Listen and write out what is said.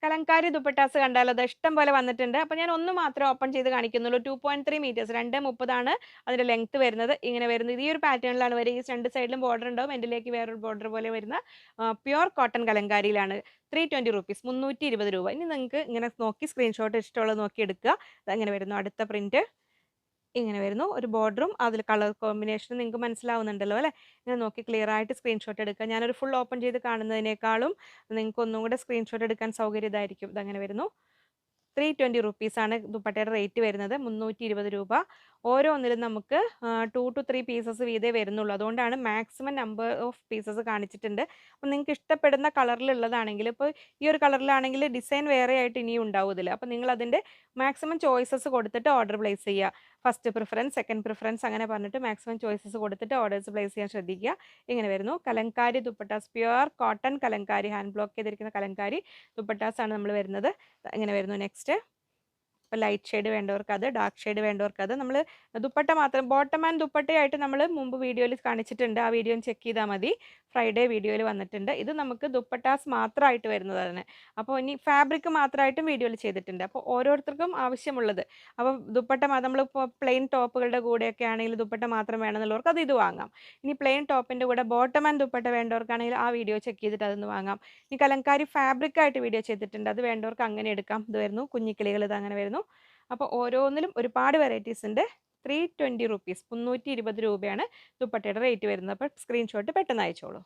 കലങ്കാരി ദുപ്പട്ടാസ് കണ്ടാലോ ദാ ഇഷ്ടം പോലെ വന്നിട്ടുണ്ട്. അപ്പോൾ ഞാൻ ഒന്ന് മാത്രമേ ഓപ്പൺ ചെയ്ത് കാണിക്കുന്നുള്ളൂ. 2.3 മീറ്റേഴ്സ് 2.30 അതിന്റെ ലെങ്ത് വരുന്നത്. ഇങ്ങനെ വരുന്നത്. ഈ ഒരു പാറ്റേണിലാണ് വരിക. ഈ രണ്ട് സൈഡിലും ബോർഡർ ഉണ്ടാവും. എൻഡിലേക്ക് വേറൊരു ബോർഡർ പോലെ വരുന്ന പ്യുവർ കോട്ടൺ കലങ്കാരിയിലാണ്. 320 റൂപ്പീസ് 320 രൂപ. ഇനി നിങ്ങൾക്ക് ഇങ്ങനെ നോക്കി സ്ക്രീൻഷോട്ട് ഇഷ്ടമുള്ളത് നോക്കി എടുക്കുക. അതങ്ങനെ വരുന്നു. അടുത്ത പ്രിന്റ് ഇങ്ങനെ വരുന്നു. ഒരു ബോർഡറും അതിൽ കളർ കോമ്പിനേഷനും നിങ്ങൾക്ക് മനസ്സിലാവുന്നുണ്ടല്ലോ അല്ലേ? ഇങ്ങനെ നോക്കി ക്ലിയർ ആയിട്ട് സ്ക്രീൻഷോട്ട് എടുക്കുക. ഞാനൊരു ഫുൾ ഓപ്പൺ ചെയ്ത് കാണുന്നതിനേക്കാളും നിങ്ങൾക്ക് ഒന്നും കൂടെ സ്ക്രീൻഷോട്ട് എടുക്കാൻ സൗകര്യം ഇതായിരിക്കും. ഇതങ്ങനെ വരുന്നു. 320 റുപ്പീസാണ് ദുപ്പട്ടയുടെ റേറ്റ് വരുന്നത്. 320 രൂപ. ഓരോന്നിലും നമുക്ക് 2 ടു 3 പീസസ് വീതമേ വരുന്നുള്ളൂ. അതുകൊണ്ടാണ് മാക്സിമം നമ്പർ ഓഫ് പീസസ് കാണിച്ചിട്ടുണ്ട്. അപ്പോൾ നിങ്ങൾക്ക് ഇഷ്ടപ്പെടുന്ന കളറിലുള്ളതാണെങ്കിൽ ഇപ്പോൾ ഈ ഒരു കളറിലാണെങ്കിൽ ഡിസൈൻ വേറെ ആയിട്ട് ഇനിയും ഉണ്ടാവും ഇതിൽ. അപ്പോൾ നിങ്ങൾ അതിൻ്റെ മാക്സിമം ചോയ്സസ് കൊടുത്തിട്ട് ഓർഡർ പ്ലേസ് ചെയ്യുക. ഫസ്റ്റ് പ്രിഫറൻസ്, സെക്കൻഡ് പ്രിഫറൻസ് അങ്ങനെ പറഞ്ഞിട്ട് മാക്സിമം ചോയ്സസ് കൊടുത്തിട്ട് ഓർഡേഴ്സ് പ്ലേസ് ചെയ്യാൻ ശ്രദ്ധിക്കുക. ഇങ്ങനെ വരുന്നു. Kalamkari dupattas pure cotton Kalamkari hand block ചെയ്തിരിക്കുന്ന കലങ്കാരി ദുപ്പട്ടാസ് ആണ് നമ്മൾ വരുന്നത്. ഇങ്ങനെ വരുന്നു. നെക്സ്റ്റ് ഇപ്പോൾ ലൈറ്റ് ഷെയ്ഡ് വേണ്ടവർക്ക് അത്, ഡാർക്ക് ഷെയ്ഡ് വേണ്ടവർക്ക് അത്. നമ്മൾ ദുപ്പട്ട മാത്രം ബോട്ടം ആൻഡ് ദുപ്പട്ടയായിട്ട് നമ്മൾ മുമ്പ് വീഡിയോയിൽ കാണിച്ചിട്ടുണ്ട്. ആ വീഡിയോ ചെക്ക് ചെയ്താൽ മതി. ഫ്രൈഡേ വീഡിയോയിൽ വന്നിട്ടുണ്ട്. ഇത് നമുക്ക് ദുപ്പട്ടാസ് മാത്രമായിട്ട് വരുന്നതാണ്. അപ്പോൾ ഇനി ഫാബ്രിക് മാത്രമായിട്ടും വീഡിയോയിൽ ചെയ്തിട്ടുണ്ട്. അപ്പോൾ ഓരോരുത്തർക്കും ആവശ്യമുള്ളത്. അപ്പോൾ ദുപ്പട്ട നമ്മളിപ്പോൾ പ്ലെയിൻ ടോപ്പുകളുടെ കൂടെയൊക്കെ ആണെങ്കിൽ ദുപ്പട്ട മാത്രം വേണമെന്നുള്ളവർക്ക് അത് ഇത് വാങ്ങാം. ഇനി പ്ലെയിൻ ടോപ്പിൻ്റെ കൂടെ ബോട്ടം ആൻഡ് ദുപ്പട്ട വേണ്ടവർക്കാണെങ്കിൽ ആ വീഡിയോ ചെക്ക് ചെയ്തിട്ട് അതൊന്ന് വാങ്ങാം. ഇനി കലങ്കാരി ഫാബ്രിക്കായിട്ട് വീഡിയോ ചെയ്തിട്ടുണ്ട്. അത് വേണ്ടവർക്ക് അങ്ങനെ എടുക്കാം. ഇത് വരുന്നു. കുഞ്ഞിക്കിളികൾ ഇത് അങ്ങനെ വരുന്നു. അപ്പോൾ ഓരോന്നിലും ഒരുപാട് വെറൈറ്റീസ് ഉണ്ട്. 320 റുപ്പീസ് 320 രൂപയാണ് ദുപ്പട്ടയുടെ റേറ്റ് വരുന്നത്. അപ്പോൾ സ്ക്രീൻഷോട്ട് പെട്ടെന്ന് അയച്ചോളൂ.